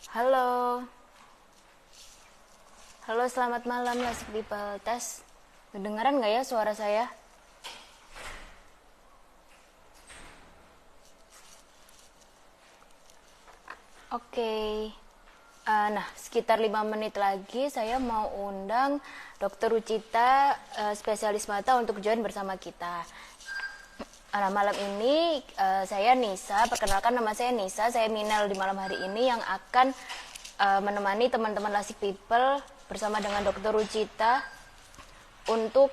Halo, halo selamat malam Lasik People Tes. Kedengaran nggak ya suara saya? Oke. Nah, sekitar 5 menit lagi saya mau undang Dokter Rucita, spesialis mata untuk join bersama kita. Nah, malam ini saya Nisa, perkenalkan nama saya Nisa, saya Minal di malam hari ini yang akan menemani teman-teman Lasik People bersama dengan Dokter Rucita untuk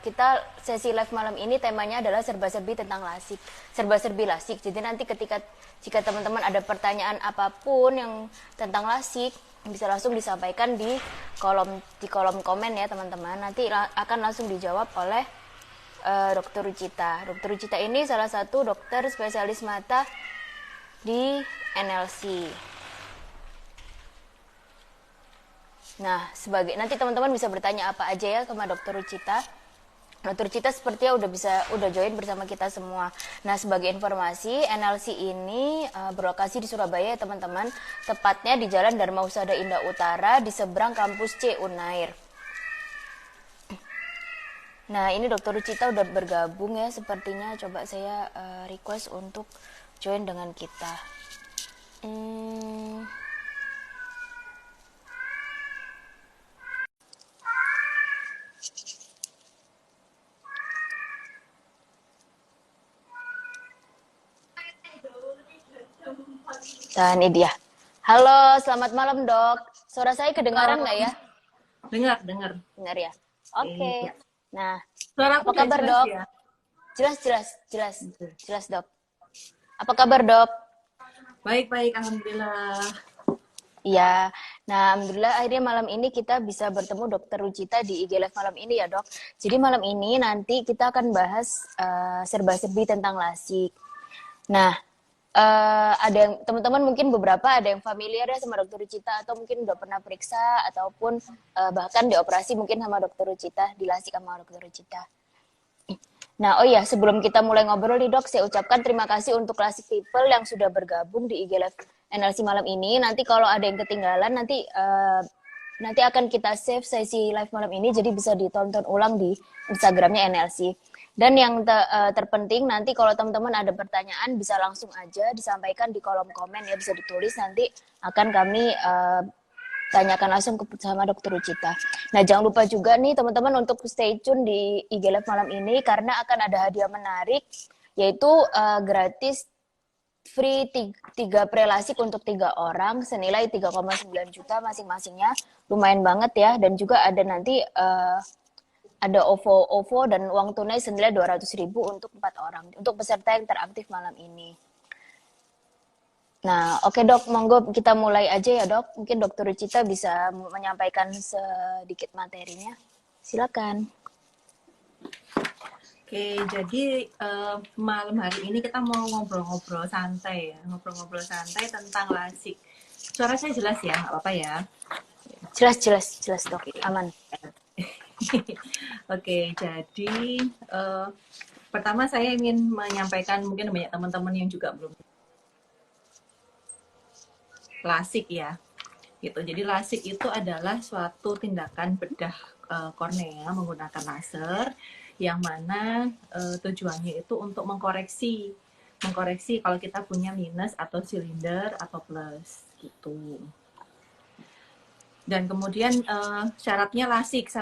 kita sesi live malam ini temanya adalah serba-serbi tentang lasik, serba-serbi lasik. Jadi nanti jika teman-teman ada pertanyaan apapun yang tentang lasik bisa langsung disampaikan di kolom komen ya teman-teman. Nanti akan langsung dijawab oleh Dokter Rucita. Dokter Rucita ini salah satu dokter spesialis mata di NLC. Nah, nanti teman-teman bisa bertanya apa aja ya sama Dokter Rucita. Dokter Rucita sepertinya udah join bersama kita semua. Nah, sebagai informasi, NLC ini berlokasi di Surabaya ya teman-teman. Tepatnya di Jalan Dharma Husada Indah Utara di seberang kampus C Unair. Nah, ini Dokter Rucita udah bergabung ya sepertinya. Coba saya request untuk join dengan kita. Nah, ini dia. Halo, selamat malam dok. Suara saya kedengaran nggak ya? Dengar, dengar. Dengar ya? Oke. Nah, Suara apa aku udah kabar jelas dok? ya? Jelas dok. Apa kabar dok? Baik, alhamdulillah. Iya. Nah, alhamdulillah akhirnya malam ini kita bisa bertemu Dokter Rucita di IG Live malam ini ya dok. Jadi malam ini nanti kita akan bahas serba-serbi tentang lasik. Nah, ada yang teman-teman mungkin beberapa ada yang familiar ya sama Dokter Rucita atau mungkin udah pernah periksa ataupun bahkan dioperasi mungkin sama Dokter Rucita, dilasik sama Dokter Rucita. Nah, oh iya, sebelum kita mulai ngobrol nih dok, saya ucapkan terima kasih untuk Classic People yang sudah bergabung di IG Live NLC malam ini. Nanti kalau ada yang ketinggalan, nanti akan kita save sesi live malam ini, jadi bisa ditonton ulang di Instagramnya NLC. Dan yang terpenting nanti kalau teman-teman ada pertanyaan bisa langsung aja disampaikan di kolom komen ya, bisa ditulis nanti akan kami tanyakan langsung sama Dokter Rucita. Nah, jangan lupa juga nih teman-teman untuk stay tune di IG Live malam ini karena akan ada hadiah menarik yaitu gratis free 3 prelasik untuk 3 orang senilai 3,9 juta masing-masingnya. Lumayan banget ya, dan juga ada nanti ada OVO dan uang tunai senilai 200.000 untuk 4 orang untuk peserta yang teraktif malam ini. Nah, oke dok, monggo kita mulai aja ya dok. Mungkin Dokter Rucita bisa menyampaikan sedikit materinya. Silakan. Oke, jadi malam hari ini kita mau ngobrol-ngobrol santai ya. Ngobrol-ngobrol santai tentang lasik. Suara saya jelas ya? Nggak apa-apa ya? Jelas dok, aman. Oke, jadi pertama saya ingin menyampaikan mungkin banyak teman-teman yang juga belum lasik ya. Gitu. Jadi lasik itu adalah suatu tindakan bedah kornea menggunakan laser yang mana tujuannya itu untuk mengkoreksi kalau kita punya minus atau silinder atau plus gitu. Dan kemudian syaratnya lasik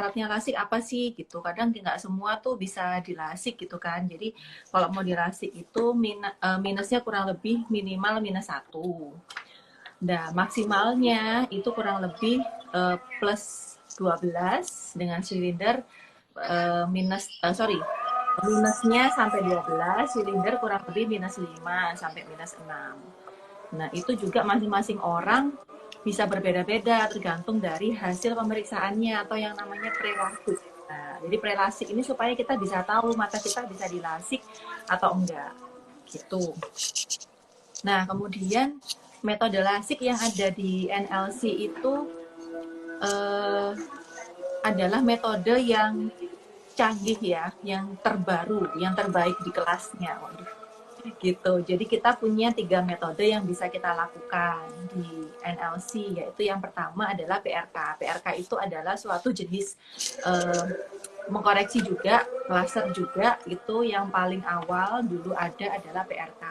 apa sih gitu. Kadang nggak semua tuh bisa dilasik gitu kan. Jadi kalau mau dilasik itu minusnya kurang lebih minimal -1. Nah, maksimalnya itu kurang lebih plus 12 dengan silinder minusnya sampai 12, silinder kurang lebih -5 sampai -6. Nah, itu juga masing-masing orang bisa berbeda-beda tergantung dari hasil pemeriksaannya atau yang namanya prelasik. Nah, jadi prelasik ini supaya kita bisa tahu mata kita bisa dilasik atau enggak gitu. Nah, kemudian metode lasik yang ada di NLC itu adalah metode yang canggih ya, yang terbaru, yang terbaik di kelasnya. Waduh. gitu. Jadi kita punya 3 metode yang bisa kita lakukan di NLC, yaitu yang pertama adalah PRK. PRK itu adalah suatu jenis mengkoreksi juga, laser juga, itu yang paling awal dulu ada adalah PRK.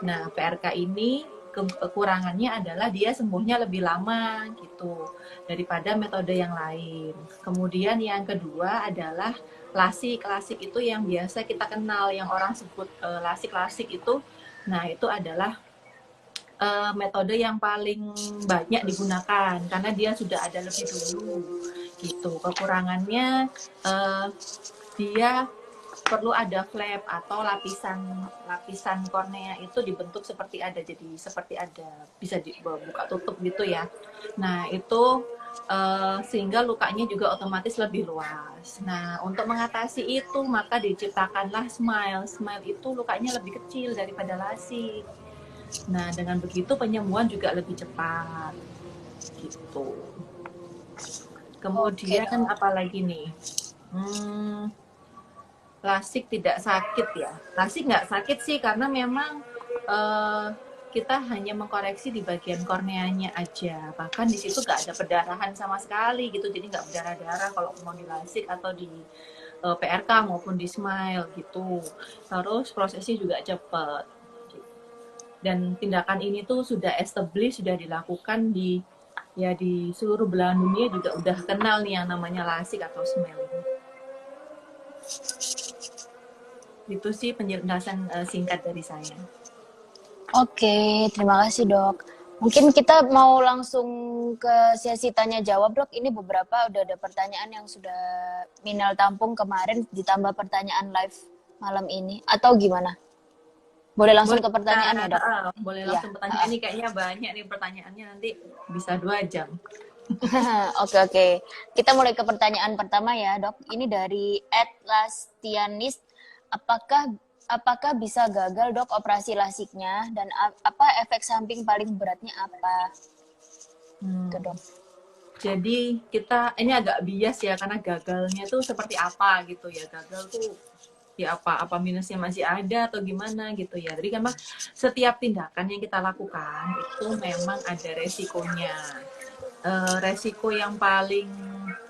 Nah, PRK ini kekurangannya adalah dia sembuhnya lebih lama gitu daripada metode yang lain. Kemudian yang kedua adalah lasik. Lasik itu yang biasa kita kenal, yang orang sebut lasik-lasik itu. Nah, itu adalah metode yang paling banyak digunakan karena dia sudah ada lebih dulu gitu. Kekurangannya dia perlu ada flap atau lapisan kornea itu dibentuk seperti ada, jadi seperti ada bisa dibuka tutup gitu ya. Nah itu sehingga lukanya juga otomatis lebih luas. Nah untuk mengatasi itu maka diciptakanlah Smile. Smile itu lukanya lebih kecil daripada lasik. Nah dengan begitu penyembuhan juga lebih cepat gitu. Kemudian apalagi nih? Lasik tidak sakit ya. Lasik nggak sakit sih karena memang kita hanya mengkoreksi di bagian korneanya aja. Bahkan di situ nggak ada perdarahan sama sekali gitu. Jadi nggak berdarah-darah kalau mau di lasik atau di PRK maupun di Smile gitu. Terus prosesnya juga cepat. Dan tindakan ini tuh sudah established, sudah dilakukan di seluruh belahan dunia juga udah kenal nih yang namanya lasik atau Smile. Itu sih penjelasan singkat dari saya. Oke, terima kasih dok. Mungkin kita mau langsung ke sesi tanya jawab dok. Ini beberapa udah ada pertanyaan yang sudah Minal tampung kemarin ditambah pertanyaan live malam ini. Atau gimana? Boleh langsung ke pertanyaan ya dok? Boleh langsung pertanyaan. Ini kayaknya banyak nih pertanyaannya, nanti bisa 2 jam. Oke. Kita mulai ke pertanyaan pertama ya dok. Ini dari @lastianis. Apakah bisa gagal dok operasi lasiknya, dan apa efek samping paling beratnya apa? Gitu dok. Jadi kita ini agak bias ya karena gagalnya tuh seperti apa gitu ya. Gagal tuh ya apa minusnya masih ada atau gimana gitu ya. Jadi kan setiap tindakan yang kita lakukan itu memang ada resikonya. Resiko yang paling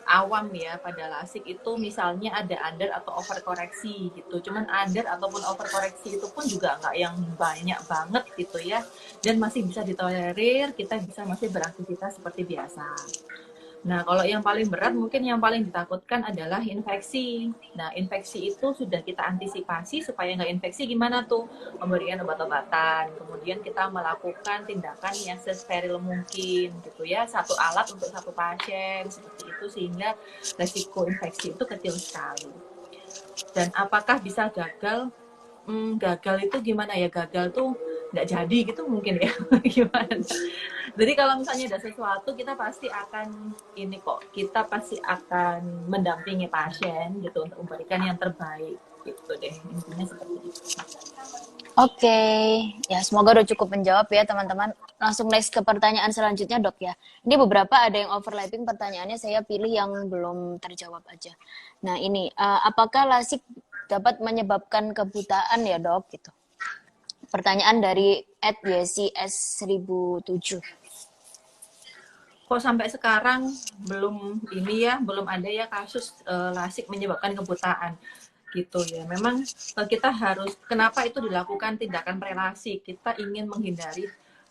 awam ya pada lasik itu misalnya ada under atau overkoreksi gitu. Cuman under ataupun overkoreksi itu pun juga nggak yang banyak banget gitu ya, dan masih bisa ditolerir, kita bisa masih beraktivitas seperti biasa. Nah, kalau yang paling berat mungkin yang paling ditakutkan adalah infeksi. Nah, infeksi itu sudah kita antisipasi supaya nggak infeksi gimana tuh? Pemberian obat-obatan, kemudian kita melakukan tindakan yang sesteril mungkin gitu ya. Satu alat untuk satu pasien, seperti itu sehingga resiko infeksi itu kecil sekali. Dan apakah bisa gagal? Gagal itu gimana ya? Gagal tuh nggak jadi gitu mungkin ya. Gimana? Jadi kalau misalnya ada sesuatu, kita pasti akan kita pasti akan mendampingi pasien gitu untuk memberikan yang terbaik gitu deh, intinya seperti itu. Oke, ya semoga udah cukup menjawab ya teman-teman. Langsung next ke pertanyaan selanjutnya dok ya. Ini beberapa ada yang overlapping pertanyaannya, saya pilih yang belum terjawab aja. Nah ini, apakah lasik dapat menyebabkan kebutaan ya dok? Gitu. Pertanyaan dari @YCS1007. Kok sampai sekarang belum ada ya kasus lasik menyebabkan kebutaan gitu ya. Memang kita harus, kenapa itu dilakukan tindakan prelasik? Kita ingin menghindari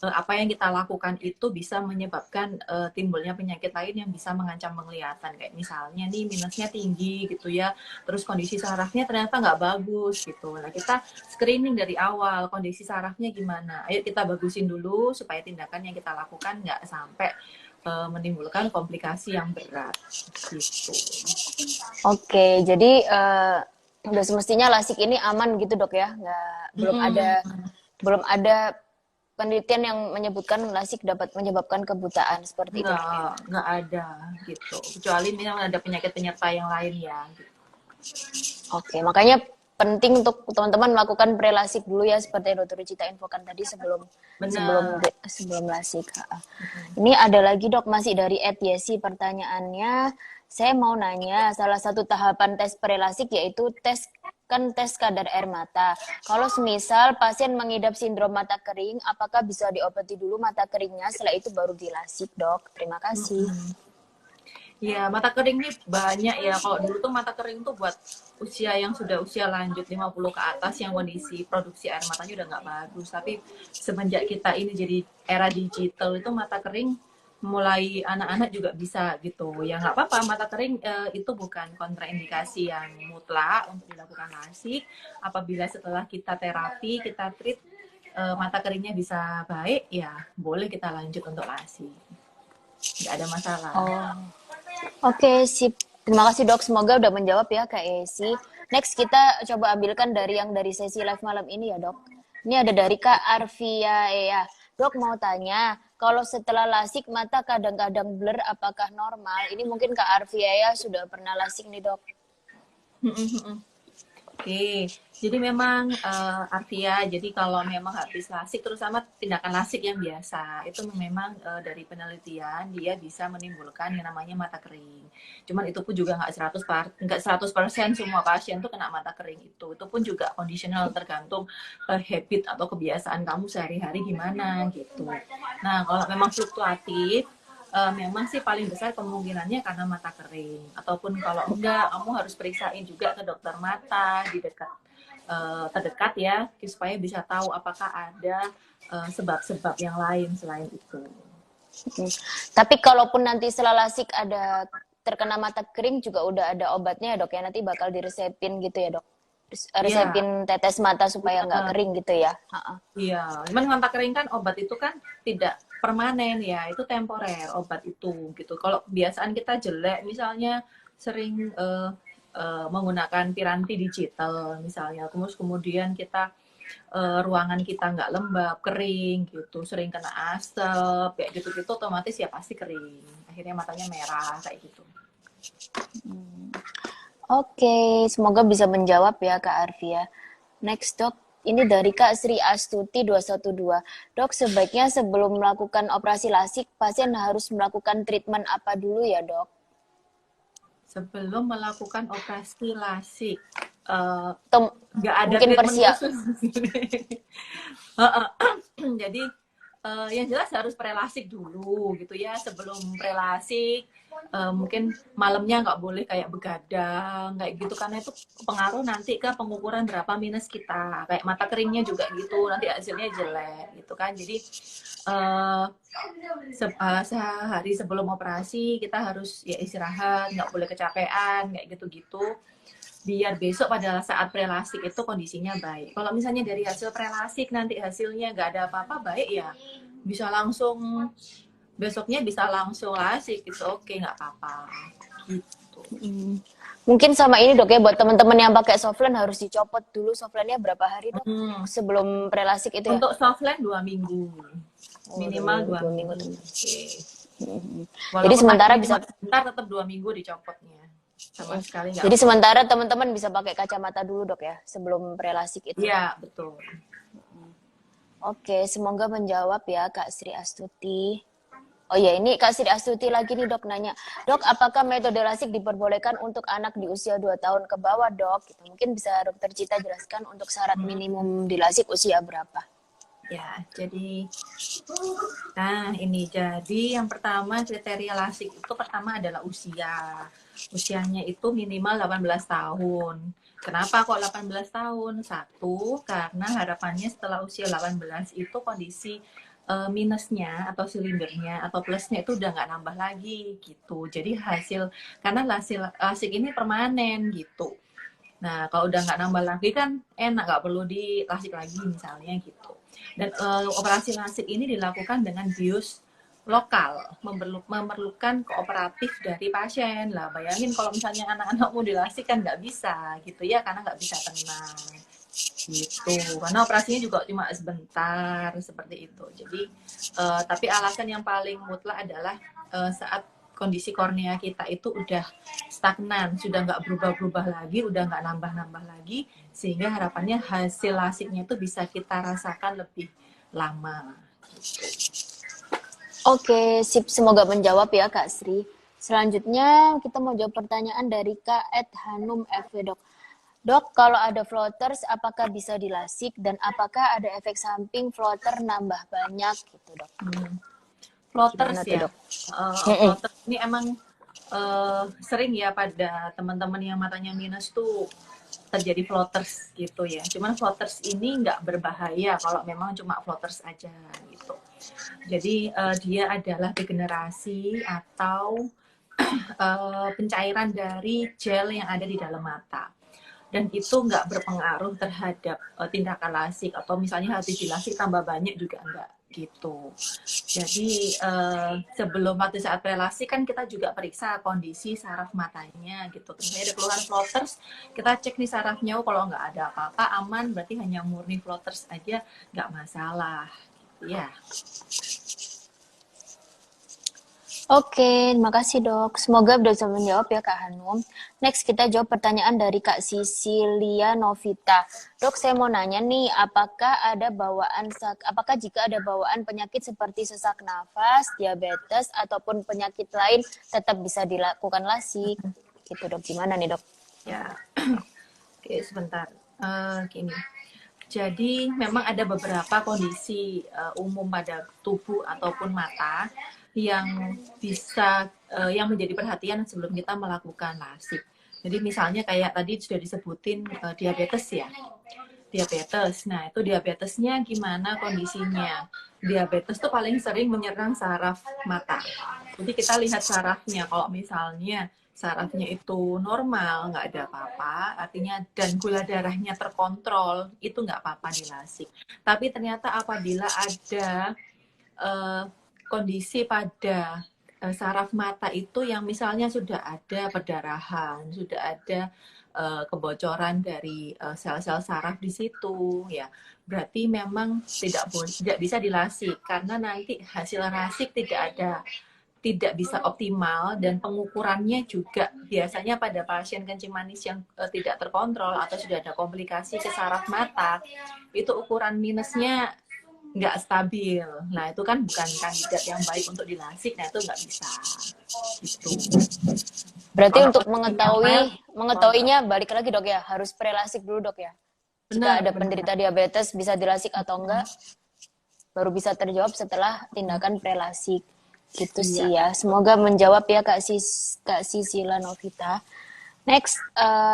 apa yang kita lakukan itu bisa menyebabkan timbulnya penyakit lain yang bisa mengancam penglihatan. Kayak misalnya nih minusnya tinggi gitu ya, terus kondisi sarafnya ternyata nggak bagus gitu. Nah kita screening dari awal, kondisi sarafnya gimana. Ayo kita bagusin dulu supaya tindakan yang kita lakukan nggak sampai menimbulkan komplikasi yang berat gitu. Oke, jadi udah semestinya lasik ini aman gitu dok ya, belum ada penelitian yang menyebutkan lasik dapat menyebabkan kebutaan seperti itu. Nggak ada gitu, kecuali memang ada penyakit penyerta yang lain ya. Gitu. Oke, makanya penting untuk teman-teman melakukan prelasik dulu ya, seperti yang Dr. Rucita infokan tadi sebelum lasik. Ini ada lagi dok, masih dari @yesi pertanyaannya. Saya mau nanya, salah satu tahapan tes prelasik yaitu tes kan tes kadar air mata. Kalau semisal pasien mengidap sindrom mata kering, apakah bisa diobati dulu mata keringnya, setelah itu baru dilasik, Dok? Terima kasih. Ya, mata kering nih banyak ya. Kalau dulu tuh mata kering tuh buat usia yang sudah usia lanjut 50 ke atas yang kondisi produksi air matanya udah nggak bagus. Tapi semenjak kita ini jadi era digital itu mata kering mulai anak-anak juga bisa gitu. Ya nggak apa-apa, mata kering itu bukan kontraindikasi yang mutlak untuk dilakukan lasik. Apabila setelah kita terapi, kita treat mata keringnya bisa baik, ya boleh kita lanjut untuk lasik. Nggak ada masalah. Oh, oke, sip. Terima kasih, Dok. Semoga udah menjawab ya, Kak Esi. Next, kita coba ambilkan dari yang dari sesi live malam ini ya, Dok. Ini ada dari Kak Arvia. Ya, Dok mau tanya, kalau setelah lasik mata kadang-kadang blur, apakah normal? Ini mungkin Kak Arvia ya sudah pernah lasik nih, Dok. Oke, jadi memang Arvia, jadi kalau memang habis lasik, terutama tindakan lasik yang biasa, itu memang dari penelitian dia bisa menimbulkan yang namanya mata kering. Cuman itu pun juga nggak 100% semua pasien tuh kena mata kering itu pun juga conditional tergantung habit atau kebiasaan kamu sehari-hari gimana gitu. Nah, kalau memang fluktuatif, memang sih paling besar kemungkinannya karena mata kering. Ataupun kalau enggak, kamu harus periksain juga ke dokter mata di dekat terdekat ya, supaya bisa tahu apakah ada sebab-sebab yang lain selain itu. Tapi kalaupun nanti setelah lasik ada terkena mata kering juga udah ada obatnya ya, Dok ya, nanti bakal diresepin gitu ya, Dok. Iya, Resepin tetes mata supaya nggak kering gitu ya. iya. Cuman mata kering kan obat itu kan tidak permanen ya, itu temporer obat itu gitu. Kalau kebiasaan kita jelek, misalnya sering menggunakan piranti digital misalnya, terus kemudian kita ruangan kita nggak lembab, kering gitu, sering kena asap, kayak gitu-gitu, otomatis ya pasti kering. Akhirnya matanya merah kayak gitu. Oke, semoga bisa menjawab ya Kak Arvia. Next, Dok. Ini dari Kak Sri Astuti 212. Dok, sebaiknya sebelum melakukan operasi lasik, pasien harus melakukan treatment apa dulu ya, Dok? Sebelum melakukan operasi lasik, nggak ada Mungkin treatment persiap. khusus. Jadi yang jelas harus prelasik dulu gitu ya. Sebelum prelasik mungkin malamnya nggak boleh kayak begadang kayak gitu, karena itu pengaruh nanti ke pengukuran berapa minus kita. Kayak mata keringnya juga gitu, nanti hasilnya jelek gitu kan. Jadi sehari sebelum operasi kita harus ya istirahat, nggak boleh kecapean kayak gitu-gitu, biar besok pada saat prelasik itu kondisinya baik. Kalau misalnya dari hasil prelasik nanti hasilnya nggak ada apa-apa baik, ya bisa langsung besoknya bisa langsung lasik, itu oke, nggak apa-apa gitu. Mungkin sama ini, Dok ya, buat teman-teman yang pakai softline harus dicopot dulu softline-nya berapa hari, Dok? Sebelum prelasik itu ya? Untuk softline 2 minggu. Minimal 2 minggu. Jadi Walaupun sementara matanya bisa sebentar, tetap 2 minggu dicopotnya. Sama sekali nggak Jadi boleh. sementara teman-teman bisa pakai kacamata dulu, Dok ya, sebelum prelasik itu. Iya, betul. Oke, semoga menjawab ya Kak Sri Astuti. Oh ya, ini Kak Sri Astuti lagi nih, Dok, nanya. Dok, apakah metode lasik diperbolehkan untuk anak di usia 2 tahun ke bawah, Dok? Gitu. Mungkin bisa Dokter Cita jelaskan untuk syarat minimum di lasik usia berapa? Ya, jadi ini jadi yang pertama kriteria lasik itu pertama adalah usia. Usianya itu minimal 18 tahun. Kenapa kok 18 tahun? Satu, karena harapannya setelah usia 18 itu kondisi minusnya atau silindernya atau plusnya itu udah nggak nambah lagi gitu. Jadi karena hasil lasik ini permanen gitu. Nah, kalau udah nggak nambah lagi kan enak, nggak perlu dilasik lagi misalnya gitu. Dan operasi lasik ini dilakukan dengan bius lokal, memerlukan kooperatif dari pasien lah. Bayangin kalau misalnya anak-anakmu dilasik kan nggak bisa gitu ya, karena nggak bisa tenang gitu. Karena operasinya juga cuma sebentar seperti itu. Jadi tapi alasan yang paling mutlak adalah saat kondisi kornea kita itu udah stagnan, sudah nggak berubah-berubah lagi, udah nggak nambah-nambah lagi, sehingga harapannya hasil lasiknya itu bisa kita rasakan lebih lama. Oke, sip. Semoga menjawab ya Kak Sri. Selanjutnya kita mau jawab pertanyaan dari Kak Ed Hanum FW, Dok. Dok, kalau ada floaters, apakah bisa dilasik dan apakah ada efek samping floater nambah banyak gitu, Dok? Hmm. Floaters Gimana tuh, ya. Dok? Floaters ini emang sering ya pada teman-teman yang matanya minus tuh terjadi floaters gitu ya. Cuman floaters ini nggak berbahaya kalau memang cuma floaters aja gitu. Jadi dia adalah degenerasi atau pencairan dari gel yang ada di dalam mata. Dan itu nggak berpengaruh terhadap tindakan lasik atau misalnya hati di lasik tambah banyak juga enggak gitu. Jadi sebelum waktu saat prelasik kan kita juga periksa kondisi saraf matanya gitu. Terus ada keluhan floaters, kita cek nih sarafnya, kalau nggak ada apa-apa aman, berarti hanya murni floaters aja, nggak masalah. Gitu ya. Oke, terima kasih dok. Semoga bisa menjawab ya Kak Hanum. Next kita jawab pertanyaan dari Kak Sisilia Novita. Dok, saya mau nanya nih, apakah jika ada bawaan penyakit seperti sesak nafas, diabetes ataupun penyakit lain tetap bisa dilakukan lasik? Gitu dok, gimana nih dok? Ya, oke sebentar. Gini. Jadi memang ada beberapa kondisi umum pada tubuh ataupun mata yang bisa yang menjadi perhatian sebelum kita melakukan lasik. Jadi misalnya kayak tadi sudah disebutin diabetes ya. Diabetes. Nah, itu diabetesnya gimana kondisinya? Diabetes tuh paling sering menyerang saraf mata. Jadi kita lihat sarafnya. Kalau misalnya sarafnya itu normal, nggak ada apa-apa, artinya dan gula darahnya terkontrol, itu nggak apa-apa dilasik. Tapi ternyata apabila ada kondisi pada saraf mata itu yang misalnya sudah ada perdarahan, sudah ada kebocoran dari sel-sel saraf di situ, ya berarti memang tidak bisa dilasik karena nanti hasil lasik tidak bisa optimal dan pengukurannya juga biasanya pada pasien kencing manis yang tidak terkontrol atau sudah ada komplikasi ke saraf mata itu ukuran minusnya nggak stabil. Nah itu kan bukan kandidat yang baik untuk dilasik. Nah itu nggak bisa. Gitu. Berarti Kalau untuk kondisinya mild, kontrol. mengetahuinya balik lagi dok ya, harus prelasik dulu dok ya. Jika Benar, ada benar. penderita diabetes bisa dilasik atau enggak, baru bisa terjawab setelah tindakan prelasik. Gitu Iya. sih ya. Semoga menjawab ya Kak Sisila Novita. Next,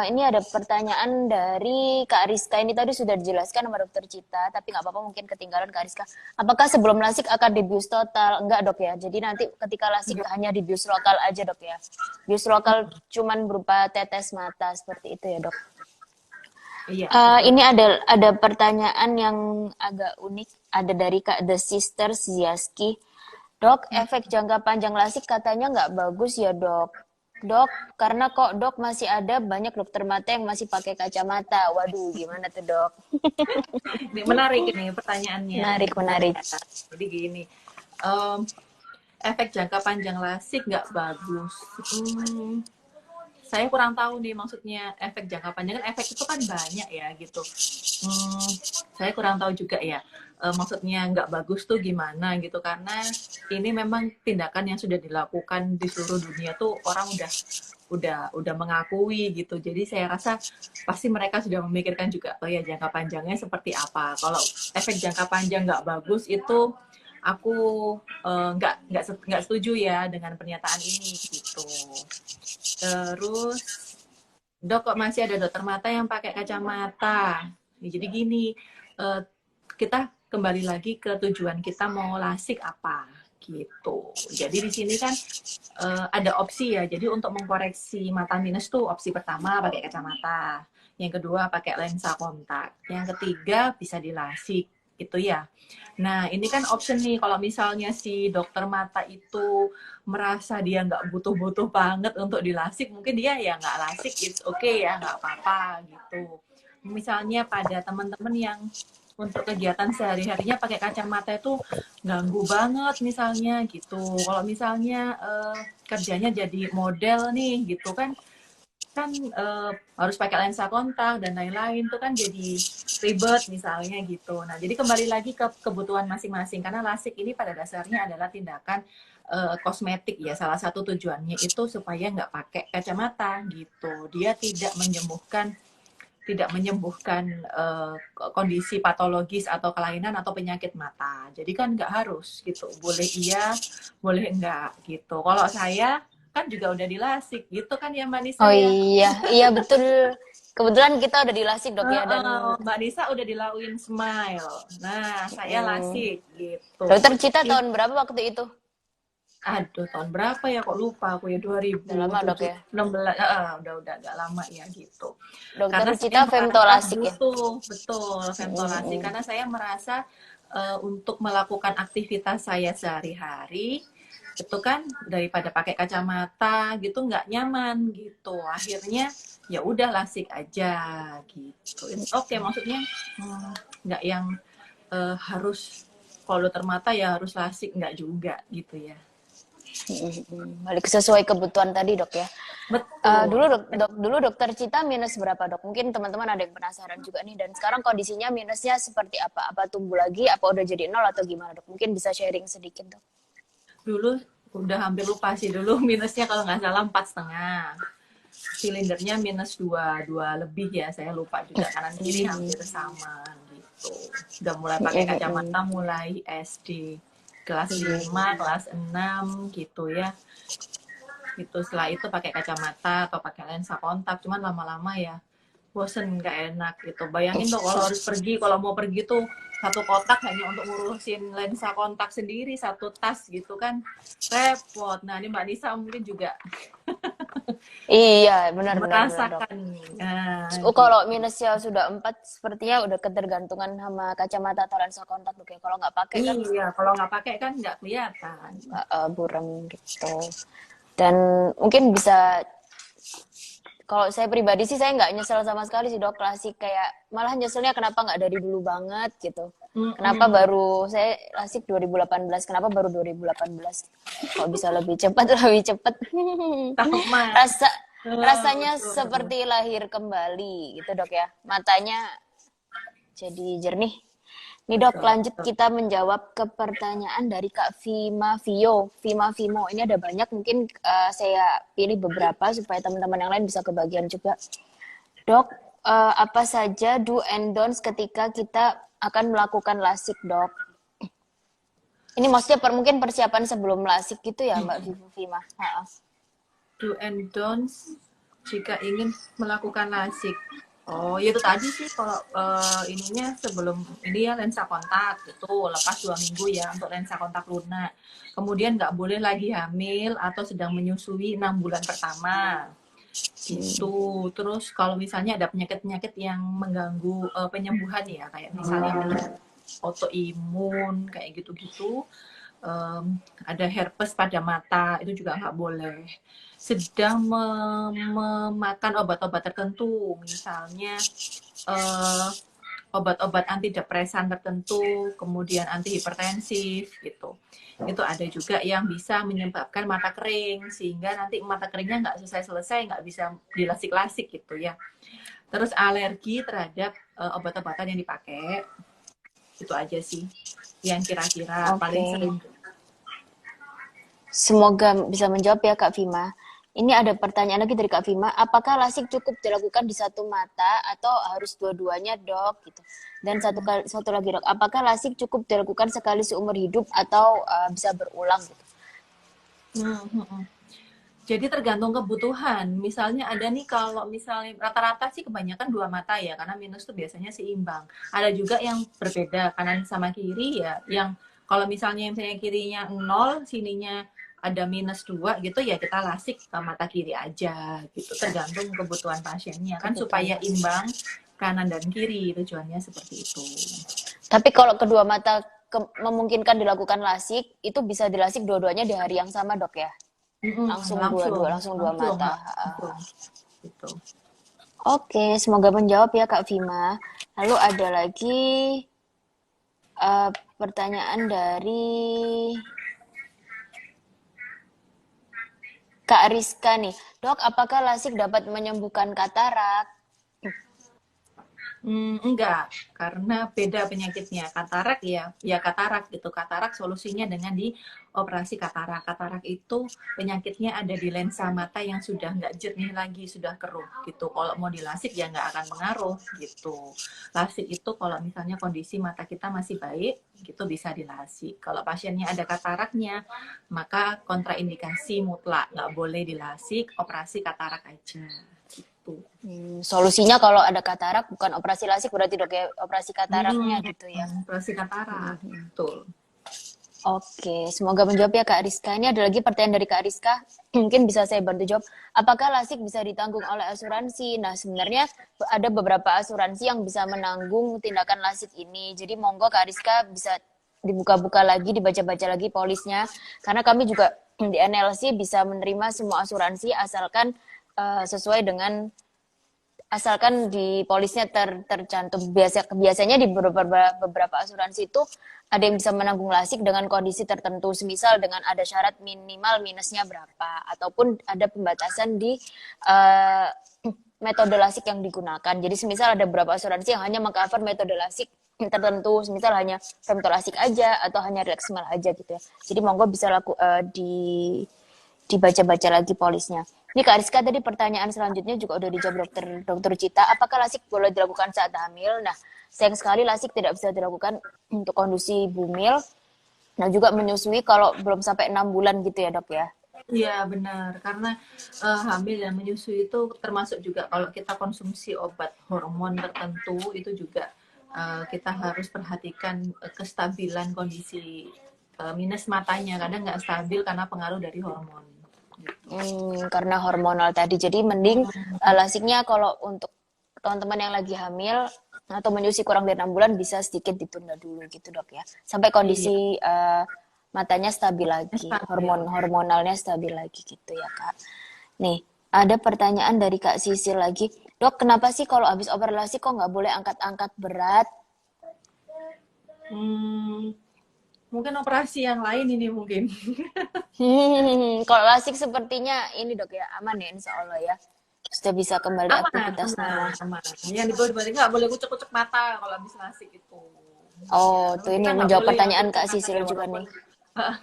ini ada pertanyaan dari Kak Rizka. Ini tadi sudah dijelaskan sama Dokter Cita, tapi nggak apa-apa mungkin ketinggalan Kak Rizka. Apakah sebelum lasik akan dibius total? Enggak dok ya. Jadi nanti ketika lasik Enggak. hanya dibius lokal aja dok ya. Bius lokal cuman berupa tetes mata seperti itu ya dok. Iya, betul. Ini ada pertanyaan yang agak unik. Ada dari Kak The Sister Ziaski. Dok, efek jangka panjang lasik katanya nggak bagus ya dok. Dok, karena kok dok masih ada banyak dokter mata yang masih pakai kacamata. Waduh, gimana tuh dok? Ini menarik ini pertanyaannya. Menarik, Menarik menarik. ya. Jadi gini, um, efek jangka panjang lasik nggak bagus. Saya kurang tahu nih maksudnya efek jangka panjang kan efek itu kan banyak ya gitu. Saya kurang tahu juga ya maksudnya nggak bagus tuh gimana gitu karena ini memang tindakan yang sudah dilakukan di seluruh dunia tuh orang udah mengakui gitu. Jadi saya rasa pasti mereka sudah memikirkan juga oh ya jangka panjangnya seperti apa. Kalau efek jangka panjang nggak bagus itu aku nggak setuju ya dengan pernyataan ini gitu. Terus, dok kok masih ada dokter mata yang pakai kacamata? Ya, jadi gini, kita kembali lagi ke tujuan kita mau lasik apa gitu. Jadi di sini kan ada opsi ya. Jadi untuk mengkoreksi mata minus tuh opsi pertama pakai kacamata, yang kedua pakai lensa kontak, yang ketiga bisa dilasik gitu ya. Nah ini kan option nih kalau misalnya si dokter mata itu merasa dia nggak butuh-butuh banget untuk dilasik, mungkin dia ya nggak lasik, it's okay ya, nggak apa-apa gitu. Misalnya pada teman-teman yang untuk kegiatan sehari-harinya pakai kacamata itu ganggu banget misalnya gitu. Kalau misalnya kerjanya jadi model nih gitu kan harus pakai lensa kontak dan lain-lain itu kan jadi ribet misalnya gitu. Nah, jadi kembali lagi ke kebutuhan masing-masing karena lasik ini pada dasarnya adalah tindakan kosmetik ya. Salah satu tujuannya itu supaya nggak pakai kacamata gitu. Dia tidak menyembuhkan tidak menyembuhkan kondisi patologis atau kelainan atau penyakit mata. Jadi kan nggak harus gitu. Boleh iya, boleh enggak gitu. Kalau saya kan juga udah dilasik gitu kan ya Mbak Nisa Oh ya. iya, iya betul. Kebetulan kita udah dilasik dok ya dan Mbak Nisa udah dilakuin Smile. Nah, saya mm, lasik gitu. dokter Cita It, tahun berapa waktu itu? aduh, tahun berapa ya kok lupa aku ya Udah lama dok 2007 ya. 16 udah agak lama ya gitu. Dokter Karena saya Cita merasa femtolasik ya. butuh betul femtolasi Mm-mm. karena saya merasa untuk melakukan aktivitas saya sehari-hari itu kan daripada pakai kacamata gitu nggak nyaman gitu. Akhirnya ya udah lasik aja gitu. It's okay maksudnya nggak yang harus kalau dokter mata ya harus lasik nggak juga gitu ya. Balik sesuai kebutuhan tadi dok ya. Betul. Dulu dokter Cita minus berapa dok? Mungkin teman-teman ada yang penasaran juga nih. Dan sekarang kondisinya minusnya seperti apa? Apa tumbuh lagi? Apa udah jadi nol atau gimana dok? Mungkin bisa sharing sedikit dok. Dulu udah hampir lupa sih dulu minusnya kalau nggak salah 4,5. Silindernya minus 2 lebih ya, saya lupa juga kanan kiri hampir sama gitu. Udah mulai pakai kacamata mulai SD kelas 5, kelas 6 gitu ya. Gitu setelah itu pakai kacamata atau pakai lensa kontak, cuman lama-lama ya bosen nggak enak gitu. Bayangin tuh kalau harus pergi, kalau mau pergi tuh satu kotak hanya untuk ngurusin lensa kontak sendiri, satu tas gitu kan repot. Nah ini Mbak Nisa mungkin juga Iya, benar dok. merasakan. Nah, Oh, gitu. kalau minusnya sudah 4, sepertinya udah ketergantungan sama kacamata atau lensa kontak dok ya. Kalau nggak pakai kan Iya, kalau nggak pakai kan nggak kelihatan. buram gitu. Dan mungkin bisa, kalau saya pribadi sih saya nggak nyesel sama sekali sih dok, klasik kayak malah nyeselnya kenapa nggak dari dulu banget gitu. Kenapa Mm-mm. baru saya lasik 2018, kenapa baru 2018? Kok bisa lebih cepat, lebih cepat. Sama. Rasa rasanya Betul, betul. seperti lahir kembali gitu dok ya. Matanya jadi jernih. Nih dok, Betul, lanjut betul. kita menjawab ke pertanyaan dari Kak Vima Vio. Vima Vimo, ini ada banyak, mungkin saya pilih beberapa supaya teman-teman yang lain bisa kebagian juga. Dok, apa saja do and don'ts ketika kita akan melakukan lasik dok? Ini maksudnya mungkin persiapan sebelum lasik gitu ya Mbak Vima? Do and don'ts jika ingin melakukan lasik. Oh, ya itu tadi sih kalau ininya sebelum ini ya lensa kontak itu lepas 2 minggu ya untuk lensa kontak lunak. Kemudian nggak boleh lagi hamil atau sedang menyusui 6 bulan pertama. Gitu. Terus kalau misalnya ada penyakit-penyakit yang mengganggu penyembuhan ya kayak misalnya penyakit autoimun kayak gitu-gitu, ada herpes pada mata itu juga nggak boleh. Sedang memakan obat-obat tertentu, misalnya obat-obat antidepresan tertentu, kemudian antihipertensif gitu. Itu ada juga yang bisa menyebabkan mata kering, sehingga nanti mata keringnya nggak selesai-selesai, nggak bisa dilasik-lasik gitu ya. Terus alergi terhadap obat-obatan yang dipakai, itu aja sih yang kira-kira paling Oke. sering. Semoga bisa menjawab ya Kak Vima. Ini ada pertanyaan lagi dari Kak Vima. Apakah lasik cukup dilakukan di satu mata atau harus dua-duanya dok? Gitu. Dan satu lagi dok, apakah lasik cukup dilakukan sekali seumur hidup atau bisa berulang? Gitu? Jadi tergantung kebutuhan. Misalnya ada nih kalau misalnya rata-rata sih kebanyakan 2 mata ya, karena minus tuh biasanya seimbang. Ada juga yang berbeda kanan sama kiri ya, yang kalau misalnya kirinya 0, sininya ada -2 gitu ya kita lasik ke mata kiri aja gitu. Tergantung kebutuhan pasiennya kan Kebutuhan supaya pasien. imbang kanan dan kiri tujuannya seperti itu. Tapi kalau kedua mata memungkinkan dilakukan lasik, itu bisa dilasik dua-duanya di hari yang sama dok ya? Langsung Langsung, dua-dua, langsung dua langsung, mata. langsung gitu. Oke, semoga menjawab ya Kak Vima. Lalu ada lagi pertanyaan dari Kak Rizka nih. Dok, apakah lasik dapat menyembuhkan katarak? Enggak, karena beda penyakitnya. Katarak ya katarak gitu. Katarak solusinya dengan dioperasi katarak. Katarak itu penyakitnya ada di lensa mata yang sudah nggak jernih lagi, sudah keruh gitu. Kalau mau dilasik ya nggak akan mengaruh gitu. Lasik itu kalau misalnya kondisi mata kita masih baik, gitu bisa dilasik. Kalau pasiennya ada kataraknya, maka kontraindikasi mutlak nggak boleh dilasik, operasi katarak aja. Gitu. Solusinya kalau ada katarak bukan operasi lasik berarti dok ya operasi kataraknya Hmm, gitu ya. operasi katarak, betul. Oke, semoga menjawab ya Kak Rizka. Ini ada lagi pertanyaan dari Kak Rizka. Mungkin bisa saya bantu jawab. Apakah lasik bisa ditanggung oleh asuransi? Nah, sebenarnya ada beberapa asuransi yang bisa menanggung tindakan lasik ini. Jadi monggo Kak Rizka bisa dibuka-buka lagi, dibaca-baca lagi polisnya. Karena kami juga di NLC bisa menerima semua asuransi asalkan sesuai dengan asalkan di polisnya tercantum. Biasanya di beberapa asuransi itu ada yang bisa menanggung lasik dengan kondisi tertentu, semisal dengan ada syarat minimal minusnya berapa, ataupun ada pembatasan di uh, metode lasik yang digunakan. Jadi semisal ada beberapa asuransi yang hanya mengcover metode lasik tertentu, semisal hanya femtolasik aja atau hanya relaximal aja gitu ya. Jadi monggo bisa dibaca-baca lagi polisnya. Ini Kak Rizka tadi pertanyaan selanjutnya juga udah dijawab dokter Cita. Apakah lasik boleh dilakukan saat hamil? Nah, sayang sekali lasik tidak bisa dilakukan untuk kondisi bumil. Nah, juga menyusui kalau belum sampai 6 bulan gitu ya dok ya? Iya benar, karena hamil dan menyusui itu termasuk juga kalau kita konsumsi obat hormon tertentu itu juga kita harus perhatikan kestabilan kondisi minus matanya. Kadang nggak stabil karena pengaruh dari hormon. Karena hormonal tadi. Jadi mending lasiknya kalau untuk teman-teman yang lagi hamil atau menyusui kurang dari 6 bulan bisa sedikit ditunda dulu gitu dok ya. Sampai Iya, kondisi matanya stabil lagi, stabil. hormonalnya stabil lagi gitu ya kak. Nih, ada pertanyaan dari Kak Sisil lagi. Dok, kenapa sih kalau habis operasi kok nggak boleh angkat-angkat berat? Hmm, mungkin operasi yang lain ini mungkin. Kalau lasik sepertinya ini dok ya, aman ya insya Allah ya. Sudah bisa kembali Aman, aktivitas aman, normal. aman. Yang dibalik nggak boleh kucek-kucek mata kalau habis lasik itu. Oh, Ya, tuh tapi ini kita yang nggak menjawab boleh yang pertanyaan kucek Kak mata Sisil ya, juga walaupun nih.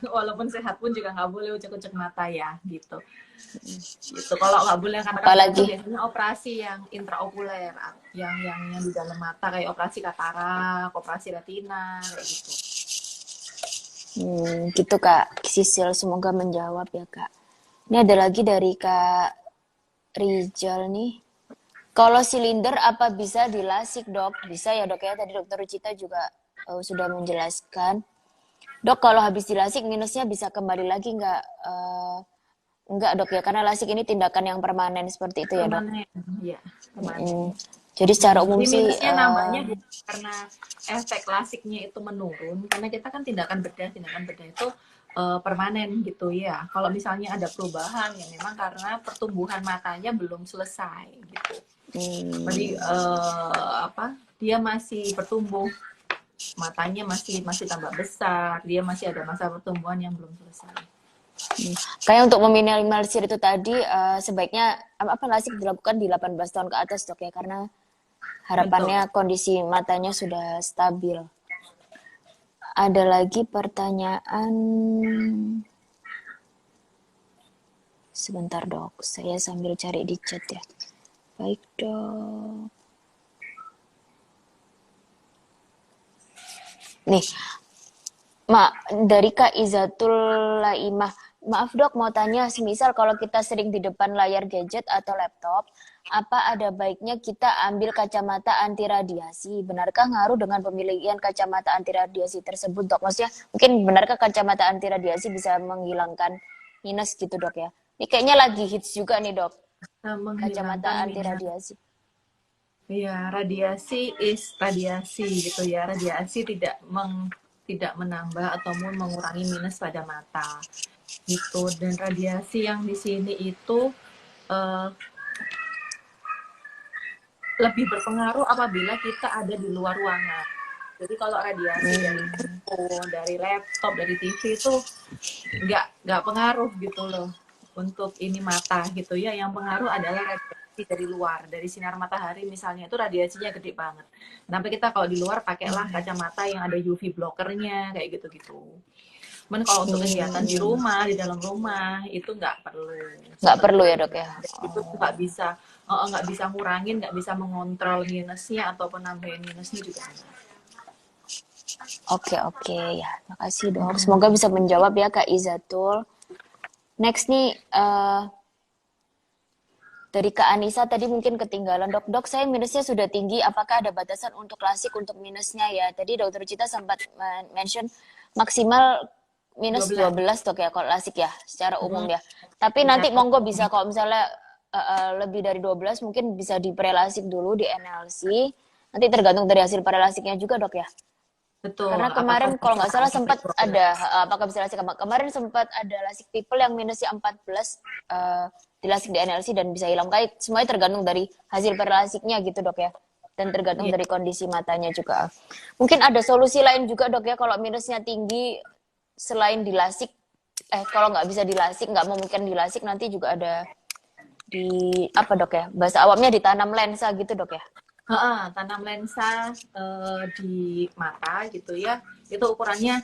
walaupun sehat pun juga nggak boleh ucek-ucek mata ya, gitu. Gitu. Kalau nggak boleh yang katakan berat itu Apalagi biasanya operasi yang intraokuler, yang di dalam mata kayak operasi katarak, operasi retina, kayak gitu. gitu Kak Sisil, semoga menjawab ya Kak. Ini ada lagi dari Kak Rizal nih. Kalau silinder apa bisa dilasik dok? Bisa ya dok ya, tadi dokter Rucita juga sudah menjelaskan. Dok, kalau habis dilasik minusnya bisa kembali lagi nggak? Nggak dok ya, karena lasik ini tindakan yang permanen seperti itu ya dok. Permanen, ya, permanen. Jadi secara umum Jadi sih, minusnya nambahnya bukan karena efek klasiknya itu menurun, karena kita kan tindakan bedah itu permanen gitu ya. Kalau misalnya ada perubahan ya memang karena pertumbuhan matanya belum selesai gitu. Jadi dia masih bertumbuh, matanya masih tambah besar, dia masih ada masa pertumbuhan yang belum selesai. kayak untuk meminimalisir itu tadi, sebaiknya apa lasik dilakukan di 18 tahun ke atas dok ya, karena harapannya Betul. kondisi matanya sudah stabil. Ada lagi pertanyaan. Sebentar dok, saya sambil cari di chat ya. Baik dok. Nih, dari Kak Izatul Laimah. Maaf dok, mau tanya, semisal kalau kita sering di depan layar gadget atau laptop, apa ada baiknya kita ambil kacamata anti radiasi? Benarkah ngaruh dengan pemilihan kacamata anti radiasi tersebut dok? Maksudnya, mungkin benarkah kacamata anti radiasi bisa menghilangkan minus gitu dok ya? Ini kayaknya lagi hits juga nih dok, kacamata Menghilangkan anti minat. radiasi. Ya, radiasi is radiasi gitu ya. Radiasi tidak menambah ataupun mengurangi minus pada mata gitu. Dan radiasi yang di sini itu uh, lebih berpengaruh apabila kita ada di luar ruangan. Jadi kalau radiasi dari handphone, dari laptop, dari TV itu nggak pengaruh gitu loh untuk ini mata gitu ya. Yang pengaruh adalah radiasi dari luar, dari sinar matahari misalnya itu radiasinya gede banget. Kenapa kita kalau di luar pakailah kacamata yang ada UV blockernya kayak gitu-gitu. Cuman kalau untuk kegiatan di rumah, di dalam rumah itu nggak perlu Nggak perlu ya sebetulnya. dok ya? Dan itu nggak bisa ngurangin, nggak bisa mengontrol minusnya ataupun nambahin minusnya juga enggak. Oke ya, makasih dok. Semoga bisa menjawab ya Kak Izatul. Next nih dari Kak Anissa tadi mungkin ketinggalan dok. Dok saya minusnya sudah tinggi, apakah ada batasan untuk klasik untuk minusnya ya? Tadi dokter Cita sempat mention maksimal minus 12 dok ya kalau klasik ya secara umum ya. Tapi nanti monggo bisa kalau misalnya lebih dari 12 mungkin bisa di prelasik dulu di NLC. Nanti tergantung dari hasil prelasiknya juga dok ya. Betul. Karena kemarin kalau nggak salah sempat ada apakah bisa lasik kemarin sempat ada lasik people yang minusnya 14 di lasik di NLC dan bisa hilang kait. Semuanya tergantung dari hasil perlasiknya gitu dok ya. Dan tergantung dari kondisi matanya juga. Mungkin ada solusi lain juga dok ya kalau minusnya tinggi selain di lasik. Kalau nggak bisa di lasik, nggak memungkinkan di lasik nanti juga ada di apa dok ya? Bahasa awamnya ditanam lensa gitu dok ya. Tanam lensa di mata gitu ya, itu ukurannya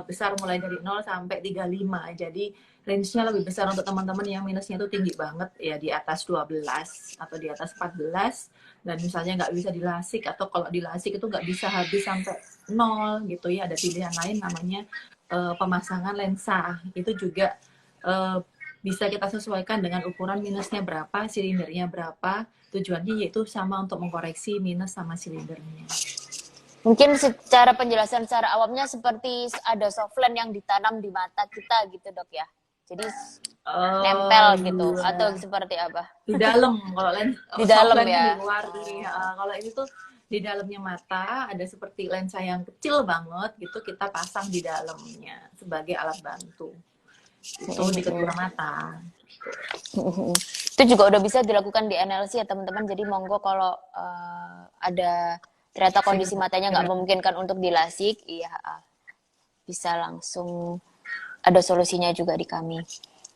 besar mulai dari 0 sampai 35. Jadi range-nya lebih besar untuk teman-teman yang minusnya itu tinggi banget ya, di atas 12 atau di atas 14 dan misalnya nggak bisa dilasik, atau kalau dilasik itu nggak bisa habis sampai 0 gitu ya. Ada pilihan lain namanya pemasangan lensa. Itu juga bisa kita sesuaikan dengan ukuran minusnya berapa, silindernya berapa. Tujuannya yaitu sama untuk mengkoreksi minus sama silindernya. Mungkin secara penjelasan secara awamnya seperti ada softland yang ditanam di mata kita gitu dok ya. Jadi nempel gitu atau seperti apa? Di dalam, kalau di dalam di ya. luar nih. Kalau ini tuh di dalamnya mata ada seperti lensa yang kecil banget gitu, kita pasang di dalamnya sebagai alat bantu. Itu di kedua mata. Itu juga udah bisa dilakukan di NLC ya teman-teman. Jadi monggo kalau ada ternyata kondisi matanya nggak memungkinkan untuk dilasik, iya bisa langsung ada solusinya juga di kami.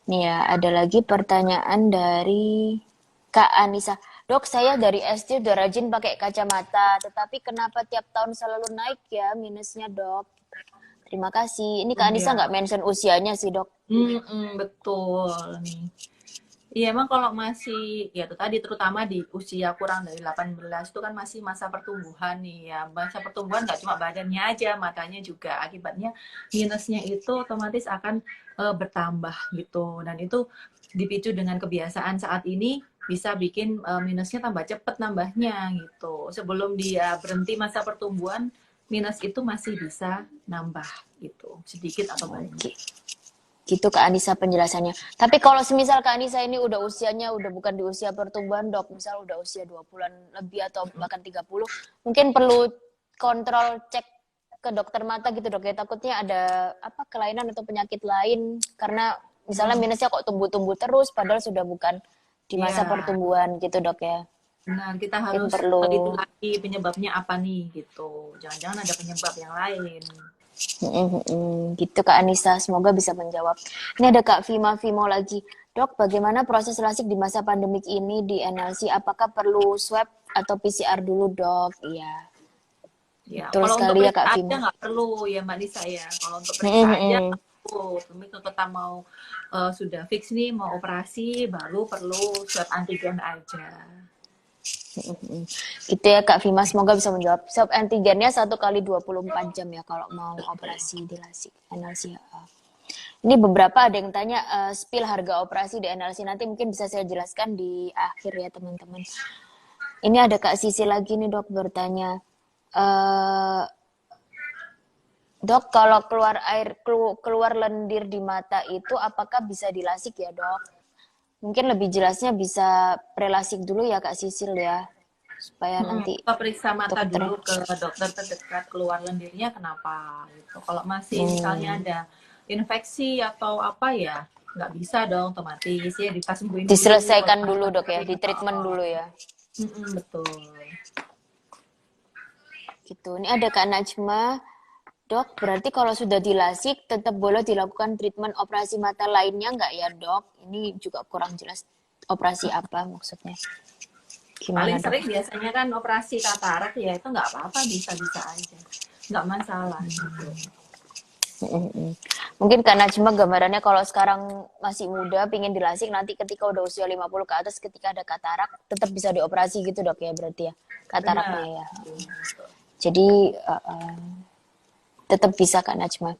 Nih ya, ada lagi pertanyaan dari Kak Anissa. Dok, saya dari SD udah rajin pakai kacamata, tetapi kenapa tiap tahun selalu naik ya minusnya dok? Terima kasih. Ini Kak Anissa nggak mention usianya sih dok. Betul nih. Iya, emang kalau masih, ya itu tadi, terutama di usia kurang dari 18 itu kan masih masa pertumbuhan nih ya. Masa pertumbuhan nggak cuma badannya aja, matanya juga. Akibatnya minusnya itu otomatis akan bertambah gitu. Dan itu dipicu dengan kebiasaan saat ini bisa bikin minusnya tambah cepet nambahnya gitu. Sebelum dia berhenti masa pertumbuhan, minus itu masih bisa nambah gitu, sedikit atau banyak. Gitu Kak Anissa penjelasannya. Tapi kalau semisal Kak Anissa ini udah usianya udah bukan di usia pertumbuhan dok, misal udah usia 20-an lebih atau bahkan 30, mungkin perlu kontrol cek ke dokter mata gitu dok ya. Takutnya ada apa kelainan atau penyakit lain karena misalnya minusnya kok tumbuh-tumbuh terus padahal sudah bukan di masa pertumbuhan gitu dok ya. Benar, kita harus itu lagi penyebabnya apa nih gitu. Jangan-jangan ada penyebab yang lain. Gitu Kak Anissa, semoga bisa menjawab. Ini ada Kak Vimo lagi. Dok, bagaimana proses lasik di masa pandemik ini di NLC? Apakah perlu swab atau PCR dulu dok? Iya. Ya, betul sekali ya Kak Vimo. Nggak perlu ya Mbak Nisa ya. Kalau untuk periksa aja tapi kalau kita mau sudah fix nih mau operasi, baru perlu swab antigen aja. Gitu ya Kak Vima, semoga bisa menjawab. Swab antigennya 1 kali 24 jam ya kalau mau operasi di lasik NLC. Ini beberapa ada yang tanya spill harga operasi di NLC, nanti mungkin bisa saya jelaskan di akhir ya teman-teman. Ini ada Kak Sisi lagi nih dok bertanya, dok kalau keluar lendir di mata itu apakah bisa dilasik ya dok? Mungkin lebih jelasnya bisa prelasik dulu ya Kak Sisil ya, supaya nanti kita periksa mata dulu ke dokter terdekat keluar lendirnya kenapa gitu. Kalau masih misalnya ada infeksi atau apa ya nggak bisa dong otomatis ya disembuhin diselesaikan dulu dok ya, di treatment dulu ya. Betul. Gitu. Ini ada Kak Najma. Dok, berarti kalau sudah dilasik tetap boleh dilakukan treatment operasi mata lainnya nggak ya dok? Ini juga kurang jelas. operasi apa maksudnya? Gimana Paling dok? sering biasanya kan operasi katarak ya, itu nggak apa-apa, bisa-bisa aja, nggak masalah gitu. Mungkin karena cuma gambarannya kalau sekarang masih muda, pingin dilasik, nanti ketika udah usia 50 ke atas, ketika ada katarak, tetap bisa dioperasi gitu dok ya berarti ya, Benar. kataraknya ya. Jadi tetap bisa Kak Najma.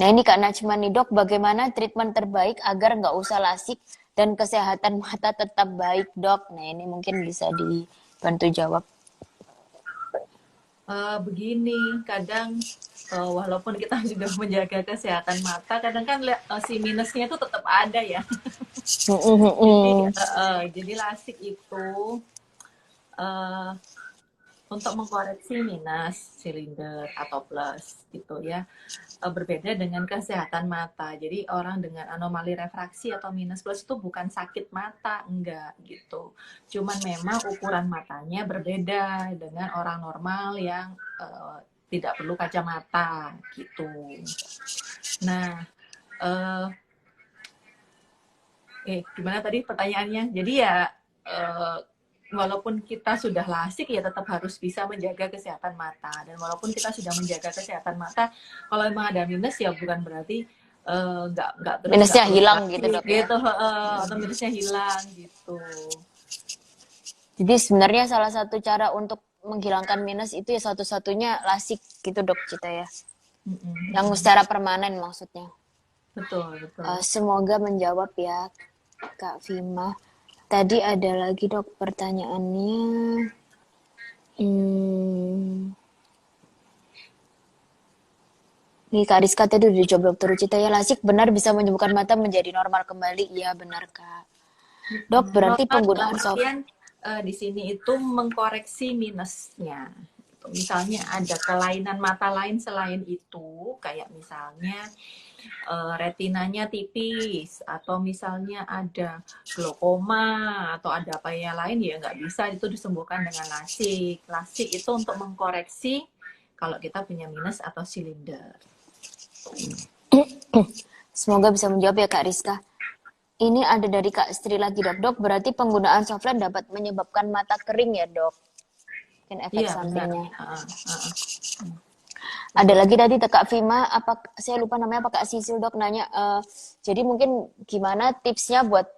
Nah ini Kak Najma nih dok, bagaimana treatment terbaik agar nggak usah lasik dan kesehatan mata tetap baik dok? Nah ini mungkin bisa dibantu jawab. Begini, kadang walaupun kita sudah menjaga kesehatan mata, kadang kan si minusnya itu tetap ada ya. Jadi lasik itu uh, untuk mengkoreksi minus silinder atau plus gitu ya, berbeda dengan kesehatan mata. Jadi orang dengan anomali refraksi atau minus plus itu bukan sakit mata, enggak gitu. Cuman memang ukuran matanya berbeda dengan orang normal yang tidak perlu kacamata gitu. Nah, gimana tadi pertanyaannya? Jadi ya walaupun kita sudah lasik ya tetap harus bisa menjaga kesehatan mata, dan walaupun kita sudah menjaga kesehatan mata, kalau memang ada minus ya bukan berarti nggak terus nggak Minusnya perlu hilang gitu lasik dok ya. gitu, atau minusnya hilang gitu. Jadi sebenarnya salah satu cara untuk menghilangkan minus itu ya satu-satunya lasik gitu dok Cita ya. Yang secara permanen maksudnya. Betul betul. Semoga menjawab ya Kak Vima. Tadi ada lagi dok pertanyaannya. Hmm, nih Kak Rizka tadi udah dijawab dokter Rucita ya, lasik benar bisa menyembuhkan mata menjadi normal kembali. Iya benar Kak. Dok berarti Normal dalam penggunaan soft. artian di sini itu mengkoreksi minusnya. Misalnya ada kelainan mata lain selain itu, kayak misalnya retinanya tipis, atau misalnya ada glaukoma, atau ada apa yang lain, ya nggak bisa itu disembuhkan dengan lasik. Lasik itu untuk mengkoreksi kalau kita punya minus atau silinder. Semoga bisa menjawab ya Kak Rizka. Ini ada dari Kak Istri lagi dok. Dok berarti penggunaan softline dapat menyebabkan mata kering ya dok? Mungkin efek Iya benar. sampingnya. Ada lagi tadi Kak Vima, apa saya lupa namanya apa Kak Sisil dok nanya. Jadi mungkin gimana tipsnya buat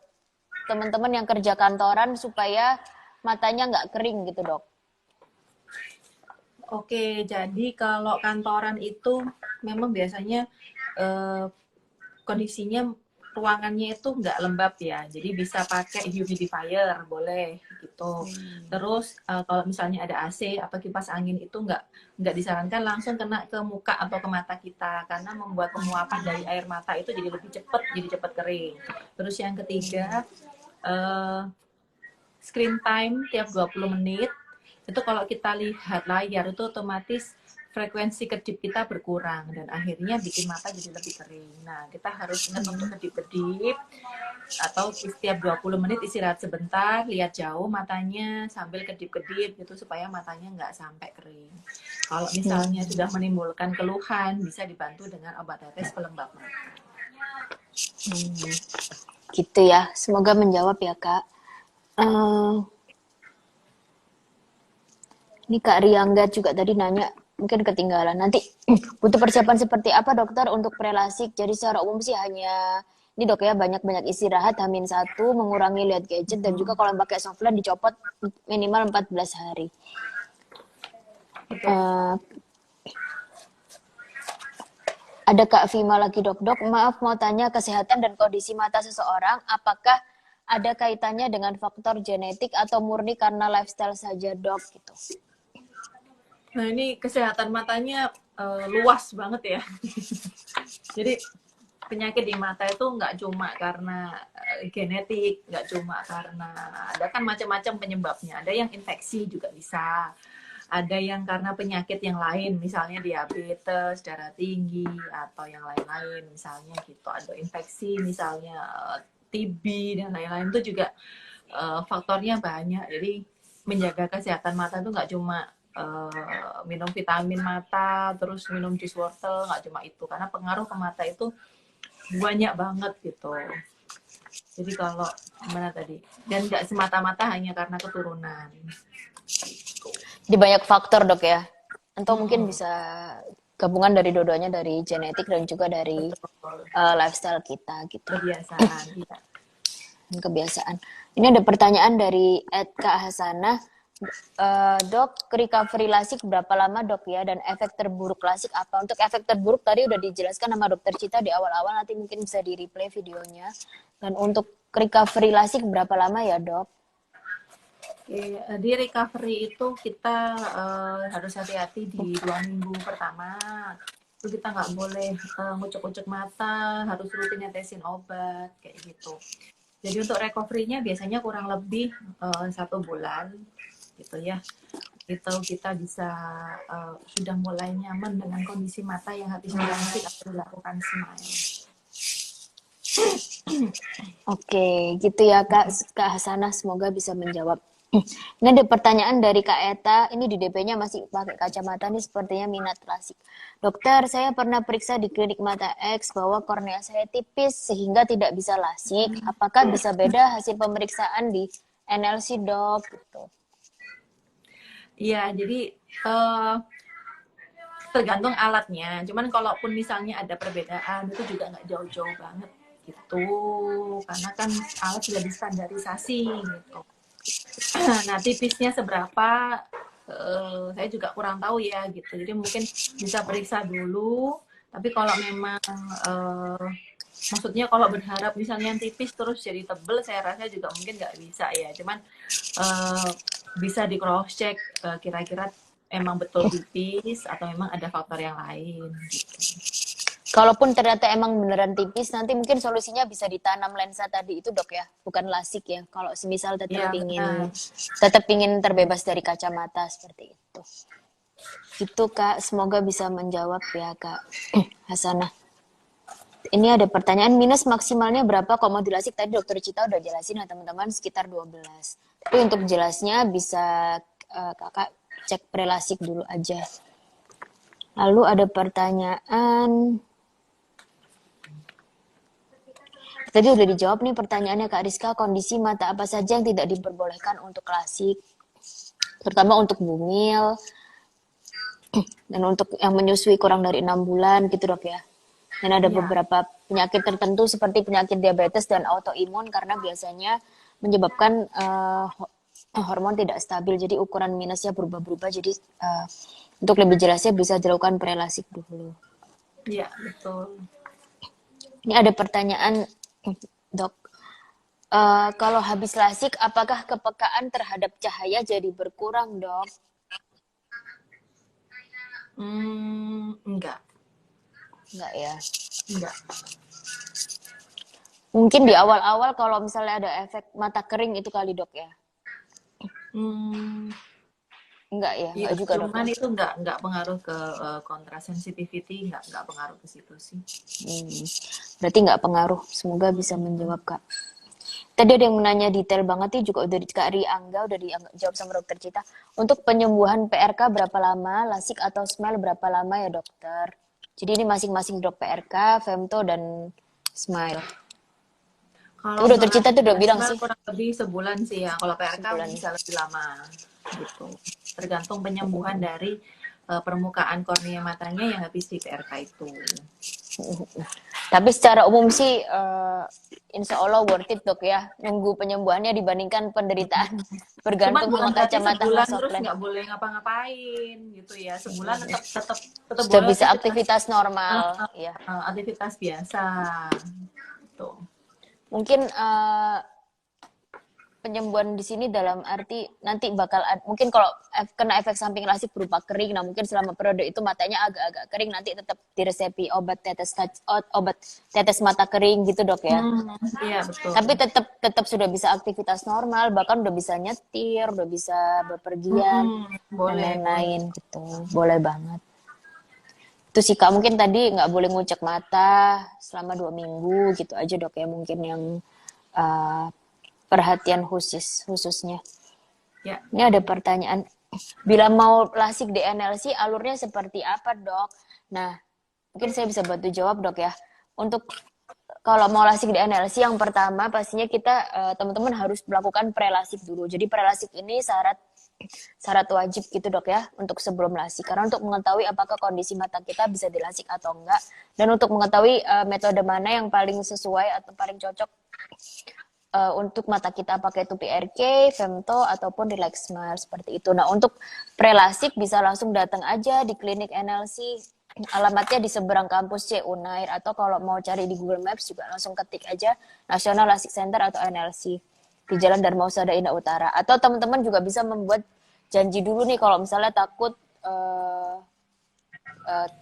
teman-teman yang kerja kantoran supaya matanya nggak kering gitu dok? Oke, jadi kalau kantoran itu memang biasanya kondisinya ruangannya itu nggak lembab ya, jadi bisa pakai humidifier boleh gitu. Terus kalau misalnya ada AC atau kipas angin itu nggak disarankan langsung kena ke muka atau ke mata kita, karena membuat penguapan dari air mata itu jadi cepat kering. Terus yang ketiga, screen time tiap 20 menit itu kalau kita lihat layar itu otomatis frekuensi kedip kita berkurang dan akhirnya bikin mata jadi lebih kering. Nah, kita harus ingat untuk kedip-kedip atau setiap 20 menit istirahat sebentar, lihat jauh matanya sambil kedip-kedip gitu supaya matanya nggak sampai kering. Kalau misalnya sudah menimbulkan keluhan, bisa dibantu dengan obat tetes pelembab mata. Gitu ya, semoga menjawab ya Kak. Ini Kak Riangga juga tadi nanya, mungkin ketinggalan. Nanti butuh persiapan seperti apa dokter untuk prelasik? Jadi secara umum sih hanya, ini dok ya, banyak-banyak istirahat, H-1, mengurangi lihat gadget, dan juga kalau pakai softline dicopot minimal 14 hari. Ada Kak Vima lagi dok, maaf mau tanya kesehatan dan kondisi mata seseorang, apakah ada kaitannya dengan faktor genetik atau murni karena lifestyle saja dok? Gitu. Nah ini kesehatan matanya luas banget ya. Jadi penyakit di mata itu nggak cuma karena genetik, nggak cuma karena, ada kan macam-macam penyebabnya. Ada yang infeksi juga bisa, ada yang karena penyakit yang lain, misalnya diabetes, darah tinggi, atau yang lain-lain misalnya gitu. Ada infeksi misalnya TB dan lain-lain, itu juga faktornya banyak. Jadi menjaga kesehatan mata itu nggak cuma minum vitamin mata, terus minum jus wortel, nggak cuma itu, karena pengaruh ke mata itu banyak banget gitu. Jadi kalau gimana tadi? Dan nggak semata-mata hanya karena keturunan. Di banyak faktor dok ya. Atau mungkin Mm-mm, bisa gabungan dari dua-duanya, dari genetik dan juga dari betul. lifestyle kita gitu. Kebiasaan, iya. Kebiasaan. Ini ada pertanyaan dari Kak Hasanah. Dok, recovery lasik berapa lama dok ya? Dan efek terburuk lasik apa? Untuk efek terburuk tadi udah dijelaskan sama dokter Cita di awal-awal, nanti mungkin bisa di replay videonya. Dan untuk recovery lasik berapa lama ya dok? Oke, di recovery itu kita harus hati-hati di 2 minggu pertama. Itu kita nggak boleh ngucek-ngucek mata, harus rutin netesin obat kayak gitu. Jadi untuk recovery-nya biasanya kurang lebih 1 bulan gitu ya. Itu kita bisa sudah mulai nyaman dengan kondisi mata yang habis dilansir atau dilakukan smile. Oke, gitu ya Kak Hasanah, semoga bisa menjawab. Ini ada pertanyaan dari Kak Eta, ini di DP-nya masih pakai kacamata nih, sepertinya minat lasik. Dokter, saya pernah periksa di klinik mata X bahwa kornea saya tipis sehingga tidak bisa lasik. Apakah bisa beda hasil pemeriksaan di NLC dok? Gitu. Iya, jadi tergantung alatnya. Cuman kalaupun misalnya ada perbedaan itu juga nggak jauh-jauh banget gitu. Karena kan alat sudah distandarisasi gitu. Nah, tipisnya seberapa saya juga kurang tahu ya gitu. Jadi mungkin bisa periksa dulu. Tapi kalau memang maksudnya kalau berharap misalnya yang tipis terus jadi tebel, saya rasa juga mungkin nggak bisa ya. Cuman uh, bisa di cross check kira-kira emang betul tipis atau memang ada faktor yang lain. Kalaupun ternyata emang beneran tipis, nanti mungkin solusinya bisa ditanam lensa tadi itu dok ya, bukan lasik ya. Kalau semisal Iya benar. tetap pingin terbebas dari kacamata seperti itu. Gitu Kak, semoga bisa menjawab ya Kak Hasanah. Ini ada pertanyaan, minus maksimalnya berapa kalau mau dilasik? Tadi dokter Cita udah jelasin ya teman-teman, sekitar 12. Tapi untuk jelasnya bisa kakak cek prelasik dulu aja. Lalu ada pertanyaan, tadi udah dijawab nih pertanyaannya Kak Rizka, kondisi mata apa saja yang tidak diperbolehkan untuk lasik? Terutama untuk bumil, dan untuk yang menyusui kurang dari 6 bulan gitu dok ya. Dan ada Iya. beberapa penyakit tertentu seperti penyakit diabetes dan autoimun karena biasanya menyebabkan hormon tidak stabil. Jadi ukuran minusnya berubah-berubah. Jadi untuk lebih jelasnya bisa dilakukan prelasik dulu. Iya, betul. Ini ada pertanyaan, dok. Kalau habis lasik, apakah kepekaan terhadap cahaya jadi berkurang, dok? Enggak. Enggak ya. Enggak. Mungkin di awal-awal kalau misalnya ada efek mata kering itu kali, dok ya. Hmm, Enggak ya, iya, enggak juga dok cuman ya. itu enggak pengaruh ke contrasensitivity, enggak pengaruh ke situ sih. Berarti nggak pengaruh. Semoga bisa menjawab kak. Tadi ada yang menanya detail banget nih juga udah di Kak Ri Angga udah dijawab sama dokter Cita. Untuk penyembuhan PRK berapa lama, lasik atau smile berapa lama ya dokter? Jadi ini masing-masing dok PRK, femto dan smile. Kalau Tapi dokter untuk Cita lasik tuh udah dan bilang smile sih kurang lebih sebulan sih ya. Kalau PRK sebulan. bisa lebih lama gitu. Tergantung penyembuhan dari permukaan kornea matanya yang habis di PRK itu. Tapi secara umum sih insya Allah worth it dok ya. Nunggu penyembuhannya dibandingkan penderitaan Cuman bergantung bukan sama berarti kacamata sama sebulan terus soplen. nggak boleh ngapa-ngapain gitu ya. Sebulan tetap tetap tetap Sudah boleh bisa aktivitas aktivitas normal, ya. aktivitas biasa. Tuh. Mungkin penyembuhan di sini dalam arti nanti bakal mungkin kalau kena efek samping lasik berupa kering, nah mungkin selama periode itu matanya agak-agak kering nanti tetap diresepi obat tetes mata kering gitu dok ya. Iya betul. Tapi tetap sudah bisa aktivitas normal, bahkan udah bisa nyetir, udah bisa bepergian dan Boleh, boleh. lain-lain gitu. Boleh banget. Itu sih kak, mungkin tadi nggak boleh ngucek mata selama 2 minggu gitu aja dok ya, mungkin yang uh, perhatian khususnya. Ya. Ini ada pertanyaan, bila mau lasik di NLC alurnya seperti apa dok? Nah mungkin saya bisa bantu jawab dok ya. Untuk kalau mau lasik di NLC yang pertama pastinya kita teman-teman harus melakukan prelasik dulu. Jadi prelasik ini syarat wajib gitu dok ya untuk sebelum lasik. Karena untuk mengetahui apakah kondisi mata kita bisa dilasik atau enggak dan untuk mengetahui metode mana yang paling sesuai atau paling cocok untuk mata kita, apakah itu PRK, Femto ataupun Relax Smile seperti itu. Nah untuk prelasik bisa langsung datang aja di klinik NLC. Alamatnya di seberang kampus C Unair atau kalau mau cari di Google Maps juga langsung ketik aja National Lasik Center atau NLC di Jalan Dharma Husada Indah Utara. Atau teman-teman juga bisa membuat janji dulu nih kalau misalnya takut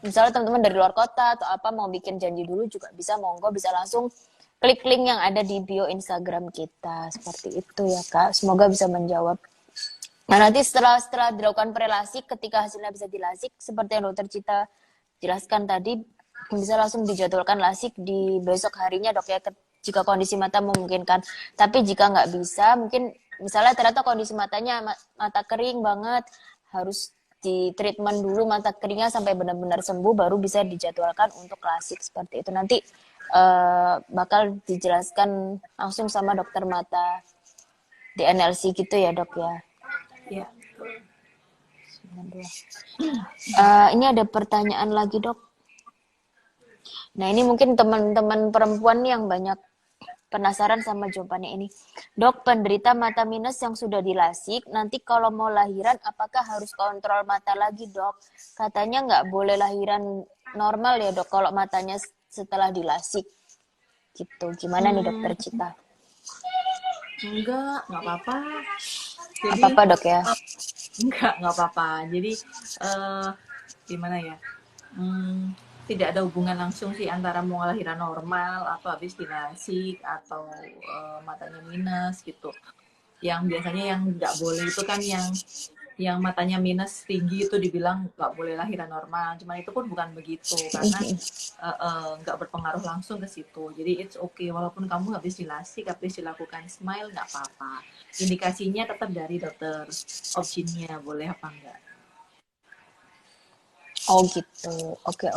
misalnya teman-teman dari luar kota atau apa mau bikin janji dulu juga bisa, monggo bisa langsung klik link yang ada di bio Instagram kita seperti itu ya Kak. Semoga bisa menjawab. Nah nanti setelah dilakukan prelasik ketika hasilnya bisa dilasik seperti yang dokter Cita jelaskan tadi bisa langsung dijadwalkan lasik di besok harinya dok ya jika kondisi mata memungkinkan. Tapi jika nggak bisa mungkin misalnya ternyata kondisi matanya mata kering banget harus di treatment dulu mata keringnya sampai benar-benar sembuh baru bisa dijadwalkan untuk lasik seperti itu. Nanti bakal dijelaskan langsung sama dokter mata di NLC gitu ya dok ya. Ya. Ini ada pertanyaan lagi dok. Nah ini mungkin teman-teman perempuan yang banyak penasaran sama jawabannya ini. Dok, penderita mata minus yang sudah dilasik, nanti kalau mau lahiran apakah harus kontrol mata lagi dok? Katanya nggak boleh lahiran normal ya dok kalau matanya setelah dilasik. Gitu. Gimana nih dokter Cita? Enggak apa-apa. Jadi Apa-apa dok ya? enggak apa-apa. Jadi gimana ya? Tidak ada hubungan langsung sih antara mau lahiran normal atau habis dilasik atau matanya minus gitu. Yang biasanya yang nggak boleh itu kan yang matanya minus tinggi itu dibilang nggak boleh lahiran normal. Cuma itu pun bukan begitu karena nggak berpengaruh langsung ke situ. Jadi it's okay walaupun kamu habis dilasik, habis dilakukan smile nggak apa-apa. Indikasinya tetap dari dokter opsinya boleh apa enggak. Oh gitu. Oke.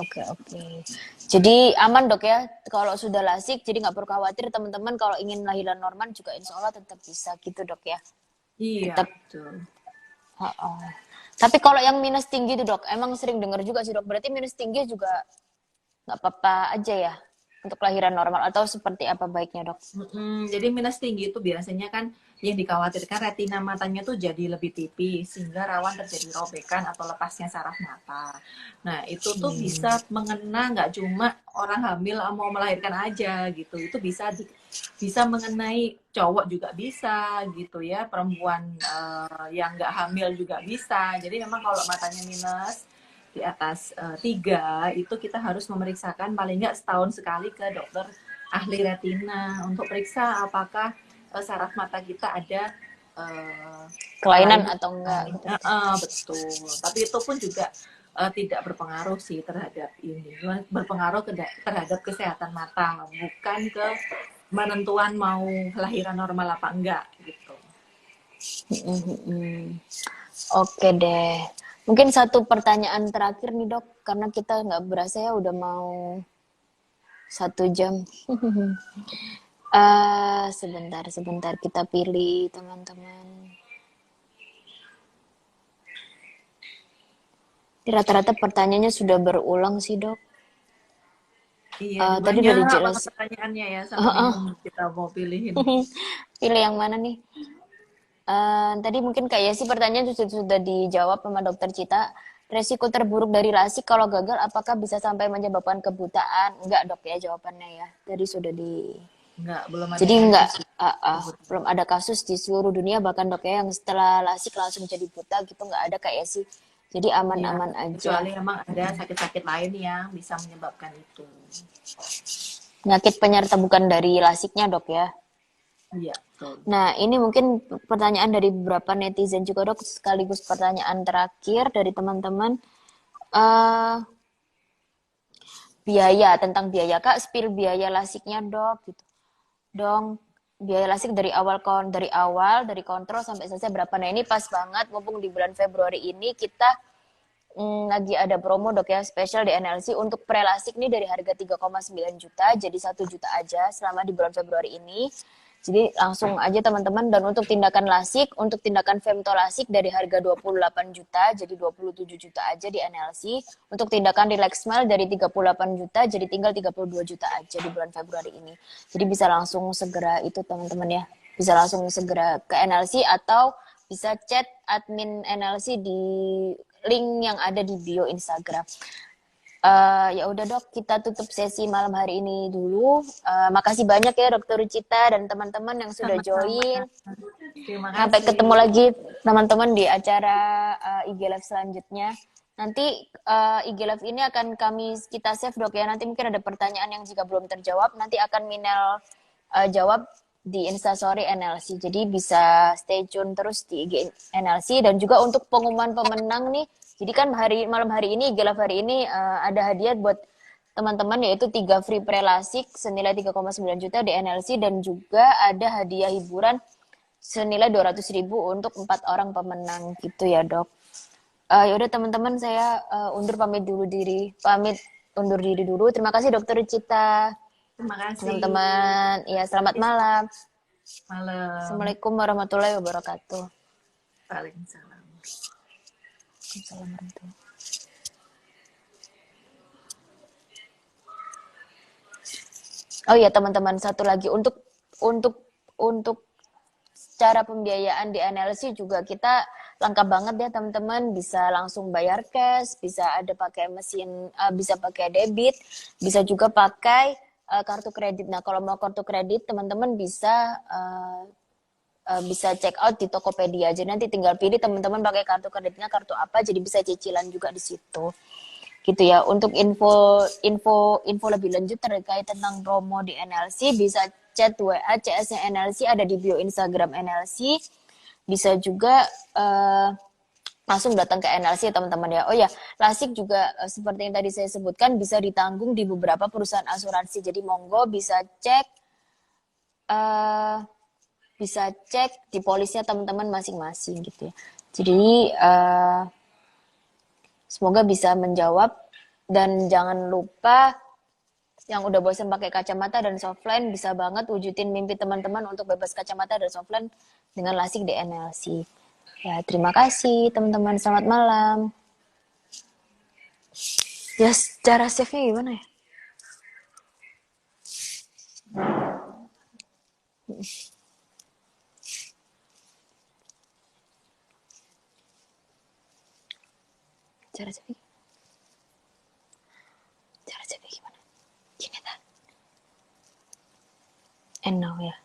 Jadi aman dok ya kalau sudah lasik. Jadi nggak perlu khawatir teman-teman kalau ingin lahiran normal juga insya Allah tetap bisa gitu dok ya. Iya Tetap. betul. Tapi kalau yang minus tinggi itu dok, emang sering dengar juga sih dok. Berarti minus tinggi juga nggak apa-apa aja ya untuk lahiran normal atau seperti apa baiknya dok? Jadi minus tinggi itu biasanya kan yang dikhawatirkan retina matanya tuh jadi lebih tipis sehingga rawan terjadi robekan atau lepasnya saraf mata. Nah itu tuh bisa mengena nggak cuma orang hamil mau melahirkan aja gitu. Itu bisa mengenai cowok juga bisa gitu ya, perempuan yang nggak hamil juga bisa. Jadi memang kalau matanya minus di atas 3 itu kita harus memeriksakan paling nggak setahun sekali ke dokter ahli retina untuk periksa apakah saraf mata kita ada Kelainan atau enggak? betul. Tapi itu pun juga tidak berpengaruh sih terhadap ini. Berpengaruh terhadap kesehatan mata, bukan ke menentuan mau lahiran normal apa enggak gitu. Oke deh. Mungkin satu pertanyaan terakhir nih dok, karena kita nggak berasa ya udah mau 1 jam. Sebentar kita pilih teman-teman. Rata-rata pertanyaannya sudah berulang sih dok. Iya, Tadi udah banyak banget dijelas. pertanyaannya ya, sampai bingung kita mau pilihin. Pilih yang mana nih? Tadi mungkin kayak sih pertanyaan sudah dijawab sama dokter Cita. Resiko terburuk dari lasik kalau gagal apakah bisa sampai menyebabkan kebutaan? Enggak dok ya jawabannya ya. Tadi sudah di. Enggak, belum ada Jadi enggak, kasus. belum ada kasus di seluruh dunia bahkan dok ya yang setelah lasik langsung jadi buta gitu nggak ada kayak sih. Jadi aman-aman aja. Kecuali memang ada sakit-sakit lain yang bisa menyebabkan itu. Penyakit penyerta bukan dari lasiknya dok ya. Iya, betul. Nah, ini mungkin pertanyaan dari beberapa netizen juga dok, sekaligus pertanyaan terakhir dari teman-teman. Biaya, tentang biaya. Kak, spill biaya lasiknya dok, gitu. Dong, biaya lasik dari awal dari kontrol sampai selesai berapa? Nah, ini pas banget, mumpung di bulan Februari ini kita lagi ada promo dok ya, spesial di NLC untuk prelasik nih dari harga 3,9 juta jadi 1 juta aja selama di bulan Februari ini. Jadi langsung aja teman-teman. Dan untuk tindakan lasik, untuk tindakan femtolasik dari harga 28 juta jadi 27 juta aja di NLC. Untuk tindakan relax smile dari 38 juta jadi tinggal 32 juta aja di bulan Februari ini. Jadi bisa langsung segera itu teman-teman ya. Bisa langsung segera ke NLC atau bisa chat admin NLC di link yang ada di bio Instagram. Ya udah dok, kita tutup sesi malam hari ini dulu. Makasih banyak ya Dokter Rucita dan teman-teman yang sudah Sama-sama. join. Terima Sampai kasih. ketemu lagi teman-teman di acara IG Live selanjutnya. Nanti IG Live ini akan kita save dok ya. Nanti mungkin ada pertanyaan yang jika belum terjawab, nanti akan Minel jawab di Instastory NLC. Jadi bisa stay tune terus di IG NLC. Dan juga untuk pengumuman pemenang nih, jadi kan malam hari ini, IG Live hari ini ada hadiah buat teman-teman yaitu 3 free prelasik senilai 3,9 juta di NLC dan juga ada hadiah hiburan senilai 200.000 untuk 4 orang pemenang gitu ya dok. Ya udah teman-teman saya pamit undur diri dulu. Terima kasih Dokter Cita. Terima kasih. Teman-teman, ya selamat malam. Malam. Assalamualaikum warahmatullahi wabarakatuh. Waalaikumsalam. Oh ya teman-teman, satu lagi untuk cara pembiayaan di NLC juga kita lengkap banget ya teman-teman, bisa langsung bayar cash, bisa ada pakai mesin, bisa pakai debit, bisa juga pakai kartu kredit. Nah kalau mau kartu kredit teman-teman bisa check out di Tokopedia aja, nanti tinggal pilih teman-teman pakai kartu kreditnya kartu apa, jadi bisa cicilan juga di situ gitu ya. Untuk info lebih lanjut terkait tentang promo di NLC bisa chat WA CS-nya NLC ada di bio Instagram NLC. Bisa juga langsung datang ke NLC ya teman-teman ya. Oh ya, lasik juga seperti yang tadi saya sebutkan bisa ditanggung di beberapa perusahaan asuransi. Jadi monggo bisa cek di polisnya teman-teman masing-masing gitu ya. Jadi semoga bisa menjawab dan jangan lupa yang udah bosan pakai kacamata dan softline bisa banget wujudin mimpi teman-teman untuk bebas kacamata dan softline dengan lasik di NLC. Ya, terima kasih teman-teman. Selamat malam. Ya, cara save-nya gimana ya? Cara save gimana? Gini tak? And now ya.